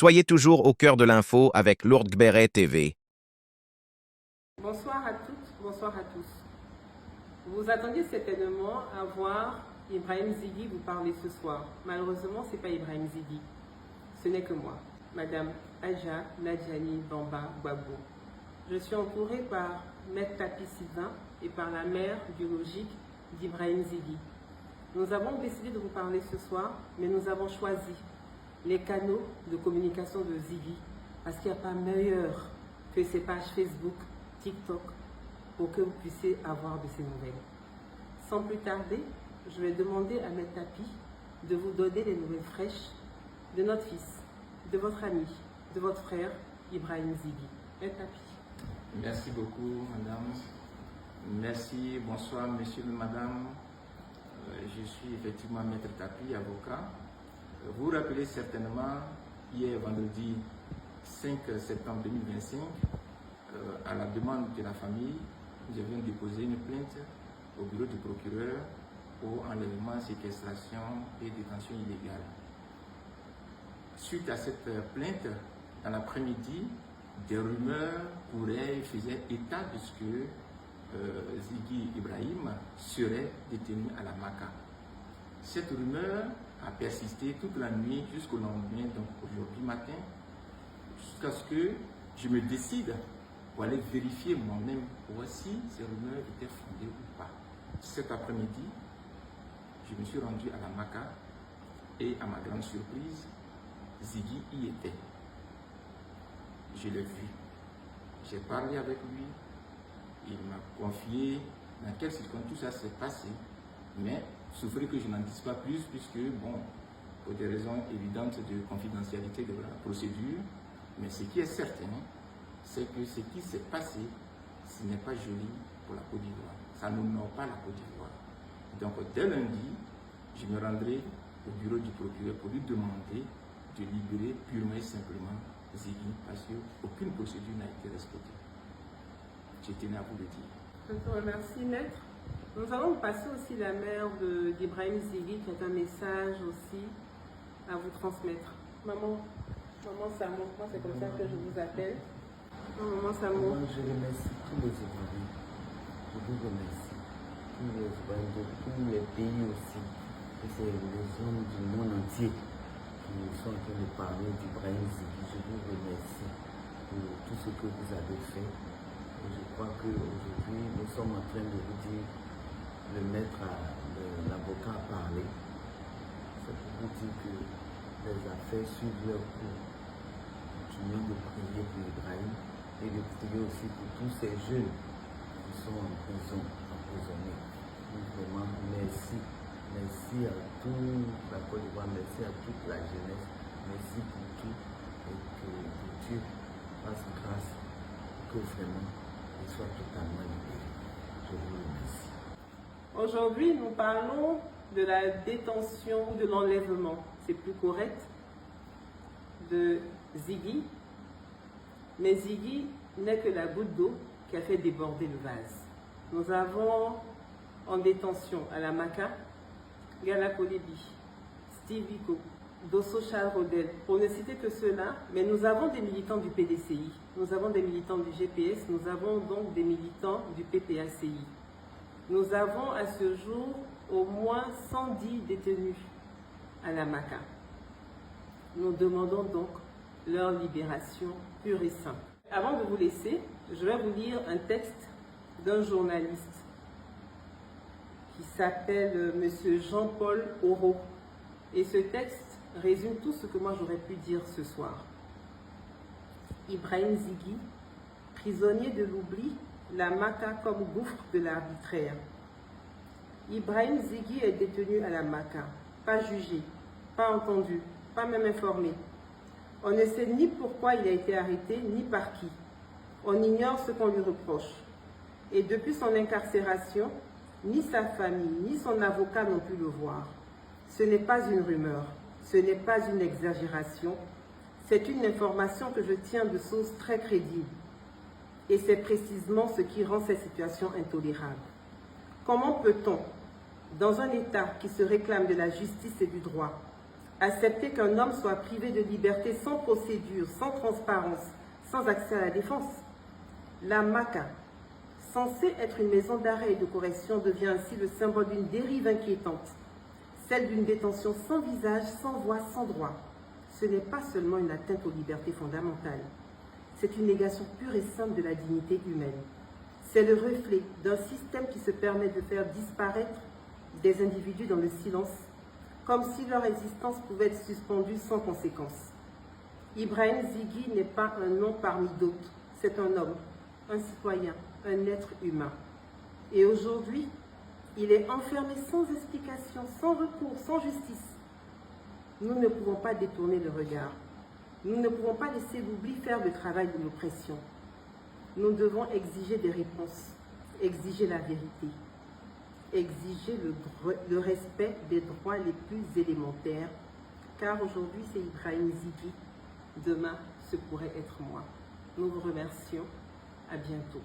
Soyez toujours au cœur de l'info avec Lourdes Gberet TV. Bonsoir à toutes, bonsoir à tous. Vous vous attendiez certainement à voir Ibrahim Zighi vous parler ce soir. Malheureusement, ce n'est pas Ibrahim Zighi. Ce n'est que moi, Madame Aja Nadjani Bamba Gbagbo. Je suis entourée par Maître Tapi Sylvain et par la mère biologique d'Ibrahim Zighi. Nous avons décidé de vous parler ce soir, mais nous avons choisi les canaux de communication de Zighi parce qu'il n'y a pas meilleur que ses pages Facebook, TikTok, pour que vous puissiez avoir de ces nouvelles. Sans plus tarder, je vais demander à Maître Tapi de vous donner les nouvelles fraîches de notre fils, de votre ami, de votre frère, Ibrahim Zighi. Maître Tapi. Merci beaucoup, madame. Merci, bonsoir, monsieur et madame. Je suis effectivement Maître Tapi, avocat. Vous vous rappelez certainement, hier vendredi 5 septembre 2025, à la demande de la famille, nous avions déposé une plainte au bureau du procureur pour enlèvement, séquestration et détention illégale. Suite à cette plainte, dans l'après-midi, des rumeurs couraient et faisaient état de ce que Zighi Ibrahim serait détenu à la Maka. Cette rumeur a persisté toute la nuit jusqu'au lendemain, donc aujourd'hui matin, jusqu'à ce que je me décide pour aller vérifier moi-même pour voir si ces rumeurs étaient fondées ou pas. Cet après-midi, je me suis rendu à la Maka et à ma grande surprise, Zighi y était. Je l'ai vu. J'ai parlé avec lui. Il m'a confié dans quelles circonstances tout ça s'est passé. Mais souffrez que je n'en dise pas plus, puisque, bon, pour des raisons évidentes de confidentialité de la procédure, mais ce qui est certain, c'est que ce qui s'est passé, ce n'est pas joli pour la Côte d'Ivoire. Ça n'honore pas la Côte d'Ivoire. Donc, dès lundi, je me rendrai au bureau du procureur pour lui demander de libérer purement et simplement Zighi, parce qu'aucune procédure n'a été respectée. Je tenais à vous le dire. Je te remercie, maître. Nous allons passer aussi la mère d'Ibrahim Zighi qui a un message aussi à vous transmettre. Maman Samo, moi c'est comme ça que je vous appelle. Maman Samo. Je remercie tous les Ivoiriens. Je vous remercie. Tous les Ivoiriens de tous les pays aussi. Et c'est les hommes du monde entier qui sont en train de parler d'Ibrahim Zighi. Je vous remercie pour tout ce que vous avez fait. Et je crois qu'aujourd'hui, nous sommes en train de vous dire, le maître, l'avocat a parlé. C'est pour vous dire que les affaires suivent leur cours. Continuons de prier pour Ibrahim et de prier aussi pour tous ces jeunes qui sont en prison, emprisonnés. Donc vraiment, merci. Merci à toute la Côte d'Ivoire, merci à toute la jeunesse, merci pour tout et que Dieu fasse grâce que vraiment il soit totalement libéré. Je vous remercie. Aujourd'hui, nous parlons de la détention ou de l'enlèvement, c'est plus correct, de Zighi. Mais Zighi n'est que la goutte d'eau qui a fait déborder le vase. Nous avons en détention à la Maka, Gala Kolebi, Steve Biko, Dosso Charles Rodel, pour ne citer que ceux-là, mais nous avons des militants du PDCI, nous avons des militants du GPS, nous avons donc des militants du PPACI. Nous avons à ce jour au moins 110 détenus à la Maka. Nous demandons donc leur libération pure et simple. Avant de vous laisser, je vais vous lire un texte d'un journaliste qui s'appelle M. Jean-Paul Auro. Et ce texte résume tout ce que moi j'aurais pu dire ce soir. Ibrahim Zighi, prisonnier de l'oubli, la Maka comme gouffre de l'arbitraire. Ibrahim Zighi est détenu à la Maka, pas jugé, pas entendu, pas même informé. On ne sait ni pourquoi il a été arrêté, ni par qui. On ignore ce qu'on lui reproche. Et depuis son incarcération, ni sa famille, ni son avocat n'ont pu le voir. Ce n'est pas une rumeur, ce n'est pas une exagération, c'est une information que je tiens de sources très crédibles. Et c'est précisément ce qui rend cette situation intolérable. Comment peut-on, dans un État qui se réclame de la justice et du droit, Accepter qu'un homme soit privé de liberté sans procédure, sans transparence, sans accès à la défense. La MACA, censée être une maison d'arrêt et de correction, devient ainsi le symbole d'une dérive inquiétante, celle d'une détention sans visage, sans voix, sans droit. Ce n'est pas seulement une atteinte aux libertés fondamentales, c'est une négation pure et simple de la dignité humaine. C'est le reflet d'un système qui se permet de faire disparaître des individus dans le silence, comme si leur existence pouvait être suspendue sans conséquence. Ibrahim Zighi n'est pas un nom parmi d'autres, c'est un homme, un citoyen, un être humain. Et aujourd'hui, il est enfermé sans explication, sans recours, sans justice. Nous ne pouvons pas détourner le regard. Nous ne pouvons pas laisser l'oubli faire le travail de l'oppression. Nous devons exiger des réponses, exiger la vérité, exiger le respect des droits les plus élémentaires, car aujourd'hui c'est Ibrahim Zighi, demain ce pourrait être moi. Nous vous remercions, à bientôt.